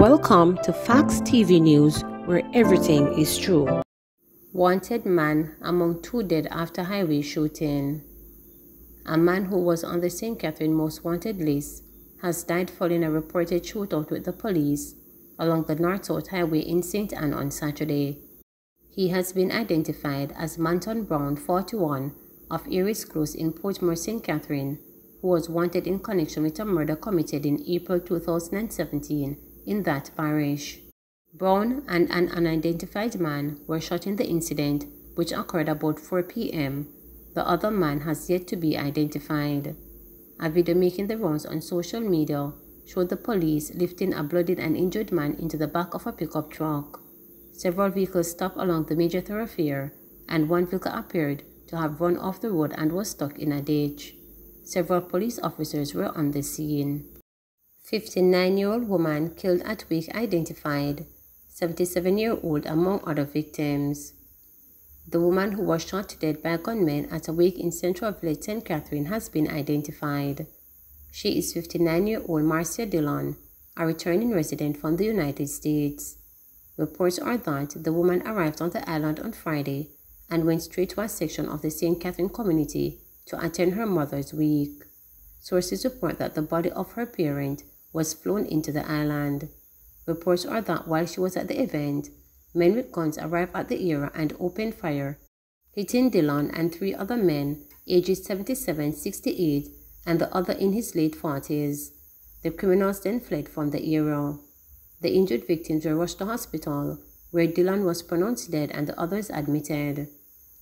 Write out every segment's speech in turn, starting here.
Welcome to Facts TV News, where everything is true. Wanted man among two dead after highway shooting. A man who was on the St. Catherine Most Wanted list has died following a reported shootout with the police along the North-South Highway in St. Ann on Saturday. He has been identified as Manton Brown, 41, of Eries Close in Portmore, St. Catherine, who was wanted in connection with a murder committed in April 2017 in that parish. Brown and an unidentified man were shot in the incident, which occurred about 4 p.m. The other man has yet to be identified. A video making the rounds on social media showed the police lifting a bloodied and injured man into the back of a pickup truck. Several vehicles stopped along the major thoroughfare, and one vehicle appeared to have run off the road and was stuck in a ditch. Several police officers were on the scene. 59-year-old woman killed at wake identified, 77-year-old among other victims. The woman who was shot to death by gunmen at a wake in Central Village, St. Catherine, has been identified. She is 59-year-old Marcia Dillon, a returning resident from the United States. Reports are that the woman arrived on the island on Friday and went straight to a section of the St. Catherine community to attend her mother's wake. Sources report that the body of her parent was flown into the island. Reports are that while she was at the event, men with guns arrived at the area and opened fire, hitting Dillon and 3 other men, ages 77, 68, and the other in his late 40s. The criminals then fled from the area. The injured victims were rushed to hospital, where Dillon was pronounced dead and the others admitted.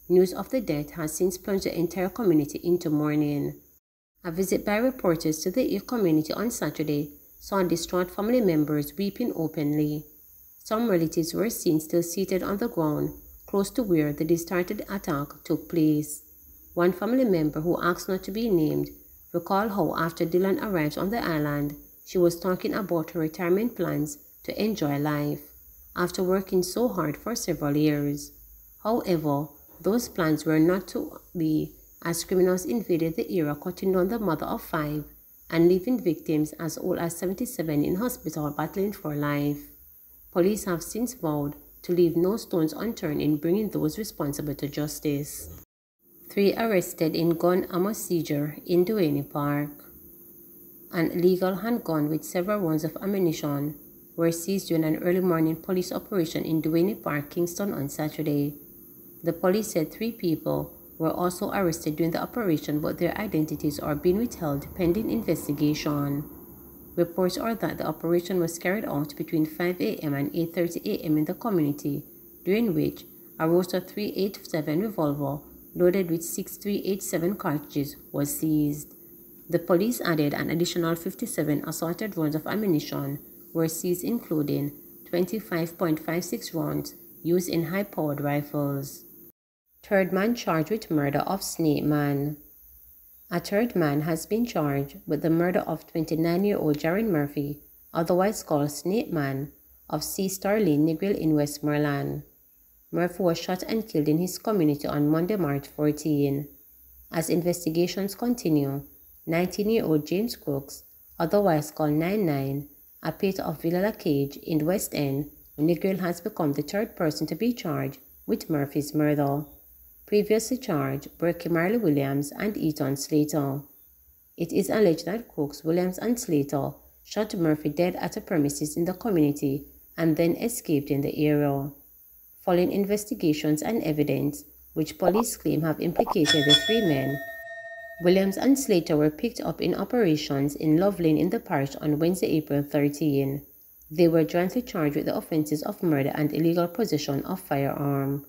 News of the death has since plunged the entire community into mourning. A visit by reporters to the community on Saturday saw distraught family members weeping openly. Some relatives were seen still seated on the ground close to where the distorted attack took place. One family member, who asked not to be named, recalled how after Dillon arrived on the island, she was talking about her retirement plans to enjoy life, after working so hard for several years. However, those plans were not to be, as criminals invaded the area, cutting down the mother of 5 and leaving victims as old as 77 in hospital battling for life. Police have since vowed to leave no stones unturned in bringing those responsible to justice. 3 arrested in gun ammo seizure in Duane Park. An illegal handgun with several rounds of ammunition were seized during an early morning police operation in Duane Park, Kingston on Saturday. The police said 3 people were also arrested during the operation, but their identities are being withheld pending investigation. Reports are that the operation was carried out between 5 a.m. and 8:30 a.m. in the community, during which a Rosa .387 revolver loaded with 6 .387 cartridges was seized. The police added an additional 57 assorted rounds of ammunition were seized, including 25.56 rounds used in high-powered rifles. Third man charged with murder of Snake Man. A third man has been charged with the murder of 29-year-old Jaron Murphy, otherwise called Snake Man, of C. Star Lane, Negril in Westmoreland. Murphy was shot and killed in his community on Monday, March 14. As investigations continue, 19-year-old James Crooks, otherwise called 99, a pater of Villa La Cage in the West End, Negril, has become the third person to be charged with Murphy's murder. Previously charged were Kimarley Williams and Eaton Slater. It is alleged that Crooks, Williams, and Slater shot Murphy dead at a premises in the community and then escaped in the area. Following investigations and evidence, which police claim have implicated the 3 men, Williams and Slater were picked up in operations in Love Lane in the parish on Wednesday, April 13. They were jointly charged with the offenses of murder and illegal possession of firearm.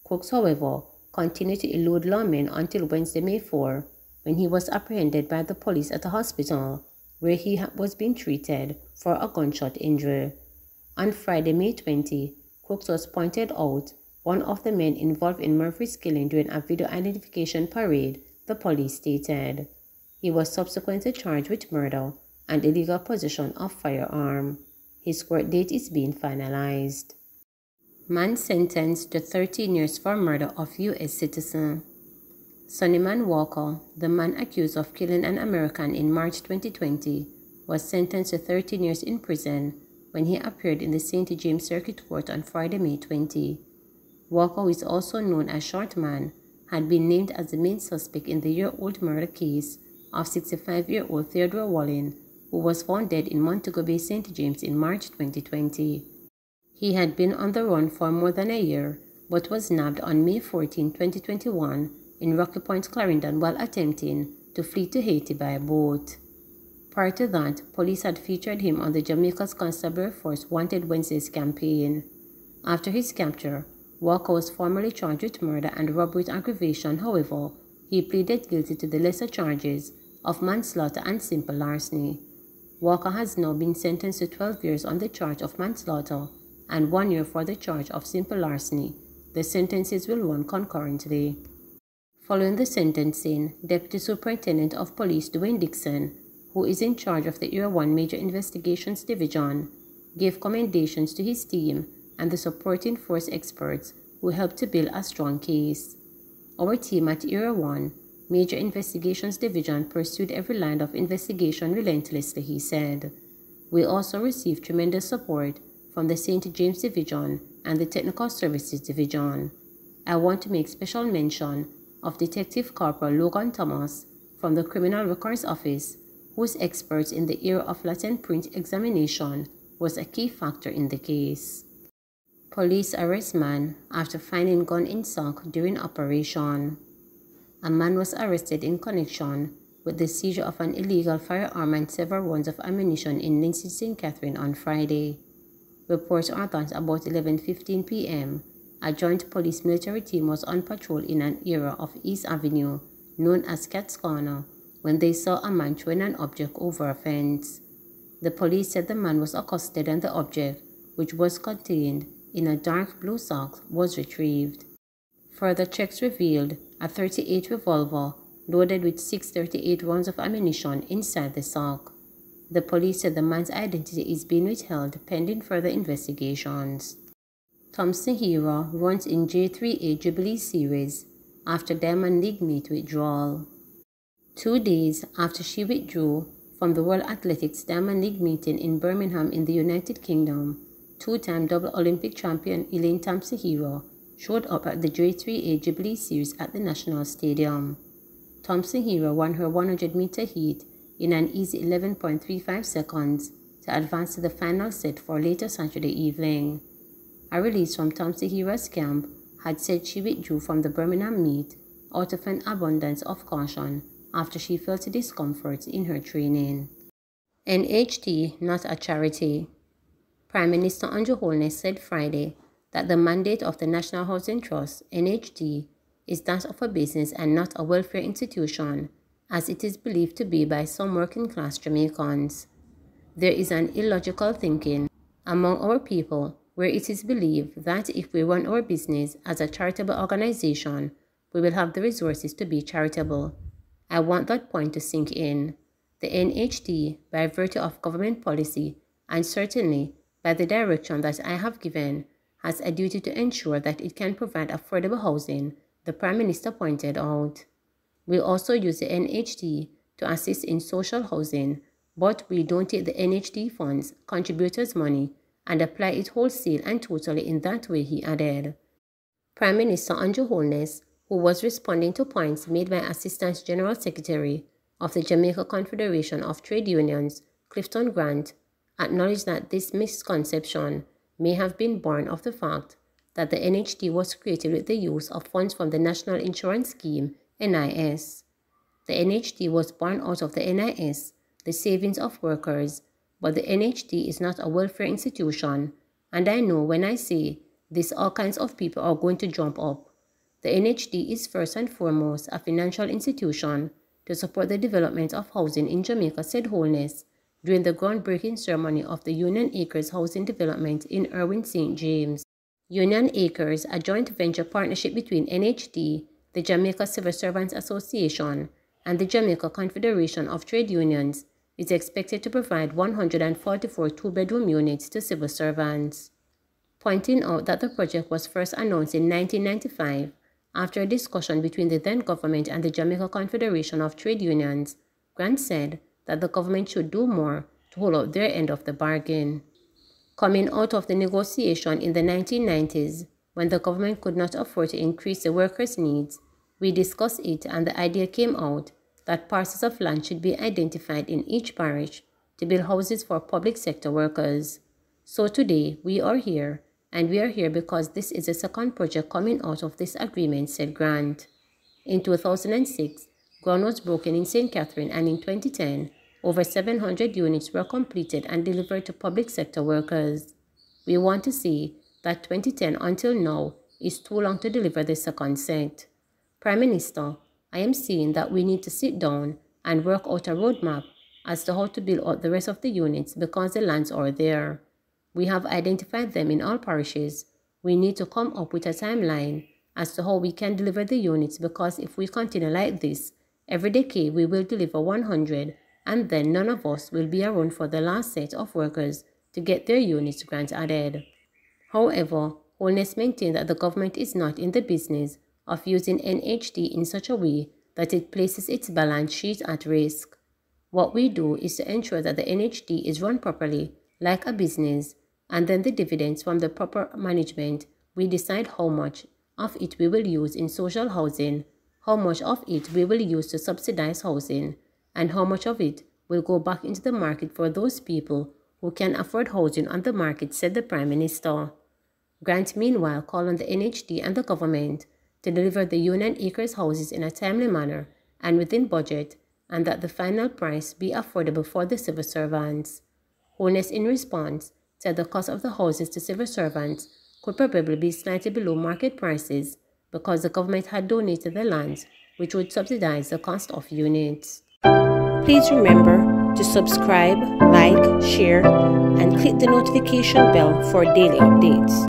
Crooks, however, continued to elude lawmen until Wednesday, May 4, when he was apprehended by the police at a hospital where he was being treated for a gunshot injury. On Friday, May 20, Crooks was pointed out one of the men involved in Murphy's killing during a video identification parade, the police stated. He was subsequently charged with murder and illegal possession of firearm. His court date is being finalized. Man sentenced to 13 years for murder of U.S. citizen. Sonnyman Walker, the man accused of killing an American in March 2020, was sentenced to 13 years in prison when he appeared in the St. James Circuit Court on Friday, May 20. Walker, who is also known as Short Man, had been named as the main suspect in the year-old murder case of 65-year-old Theodore Wallin, who was found dead in Montego Bay, St. James in March 2020. He had been on the run for more than a year, but was nabbed on May 14, 2021 in Rocky Point, Clarendon while attempting to flee to Haiti by boat. Prior to that, police had featured him on the Jamaica's Constabulary Force Wanted Wednesdays campaign. After his capture, Walker was formally charged with murder and robbery with aggravation. However, he pleaded guilty to the lesser charges of manslaughter and simple larceny. Walker has now been sentenced to 12 years on the charge of manslaughter and 1 year for the charge of simple larceny. The sentences will run concurrently. Following the sentencing, Deputy Superintendent of Police Dwayne Dixon, who is in charge of the Area 1 Major Investigations Division, gave commendations to his team and the supporting force experts who helped to build a strong case. Our team at Area 1 Major Investigations Division pursued every line of investigation relentlessly, he said. We also received tremendous support from the St. James Division and the Technical Services Division. I want to make special mention of Detective Corporal Logan Thomas from the Criminal Records Office, whose experts in the area of latent print examination was a key factor in the case. Police arrest man after finding gun in sock during operation. A man was arrested in connection with the seizure of an illegal firearm and several rounds of ammunition in Lindsay, St. Catherine on Friday. Reports are that about 11:15 p.m., a joint police military team was on patrol in an area of East Avenue known as Cat's Corner when they saw a man throwing an object over a fence. The police said the man was accosted and the object, which was contained in a dark blue sock, was retrieved. Further checks revealed a .38 revolver loaded with 638 rounds of ammunition inside the sock. The police said the man's identity is being withheld pending further investigations. Thompson Hero runs in J3A Jubilee Series after Diamond League meet withdrawal. 2 days after she withdrew from the World Athletics Diamond League meeting in Birmingham in the United Kingdom, two-time double Olympic champion Elaine Thompson Hero showed up at the J3A Jubilee Series at the National Stadium. Thompson Hero won her 100-meter heat in an easy 11.35 seconds to advance to the final set for later Saturday evening. A release from Thompson Hero's camp had said she withdrew from the Birmingham meet out of an abundance of caution after she felt discomfort in her training. NHT not a charity. Prime Minister Andrew Holness said Friday that the mandate of the National Housing Trust, NHT, is that of a business and not a welfare institution, as it is believed to be by some working-class Jamaicans. There is an illogical thinking among our people where it is believed that if we run our business as a charitable organization, we will have the resources to be charitable. I want that point to sink in. The NHT, by virtue of government policy, and certainly by the direction that I have given, has a duty to ensure that it can provide affordable housing, the Prime Minister pointed out. We also use the NHT to assist in social housing, but we don't take the NHT funds, contributors' money, and apply it wholesale and totally in that way, he added. Prime Minister Andrew Holness, who was responding to points made by Assistant General Secretary of the Jamaica Confederation of Trade Unions, Clifton Grant, acknowledged that this misconception may have been born of the fact that the NHT was created with the use of funds from the National Insurance Scheme, NIS. The NHT was born out of the NIS, the savings of workers, but the NHT is not a welfare institution, and I know when I say this all kinds of people are going to jump up. The NHT is first and foremost a financial institution to support the development of housing in Jamaica, said Holness during the groundbreaking ceremony of the Union Acres Housing Development in Irwin, St. James. Union Acres, a joint venture partnership between NHT, the Jamaica Civil Servants Association, and the Jamaica Confederation of Trade Unions, is expected to provide 144 two-bedroom units to civil servants. Pointing out that the project was first announced in 1995 after a discussion between the then government and the Jamaica Confederation of Trade Unions, Grant said that the government should do more to hold out their end of the bargain. Coming out of the negotiation in the 1990s, when the government could not afford to increase the workers' needs, we discussed it and the idea came out that parcels of land should be identified in each parish to build houses for public sector workers. So today, we are here, and we are here because this is the second project coming out of this agreement, said Grant. In 2006, ground was broken in St. Catherine, and in 2010, over 700 units were completed and delivered to public sector workers. We want to see that 2010 until now is too long to deliver the second set. Prime Minister, I am saying that we need to sit down and work out a roadmap as to how to build out the rest of the units because the lands are there. We have identified them in all parishes. We need to come up with a timeline as to how we can deliver the units because if we continue like this, every decade we will deliver 100 and then none of us will be around for the last set of workers to get their units grant added. However, Holness maintained that the government is not in the business of using NHD in such a way that it places its balance sheet at risk. What we do is to ensure that the NHD is run properly, like a business, and then the dividends from the proper management, we decide how much of it we will use in social housing, how much of it we will use to subsidize housing, and how much of it will go back into the market for those people who can afford housing on the market, said the Prime Minister. Grant meanwhile called on the NHD and the government to deliver the Union Acres houses in a timely manner and within budget, and that the final price be affordable for the civil servants. Holness in response said the cost of the houses to civil servants could probably be slightly below market prices because the government had donated the lands, which would subsidize the cost of units. Please remember to subscribe, like, share, and click the notification bell for daily updates.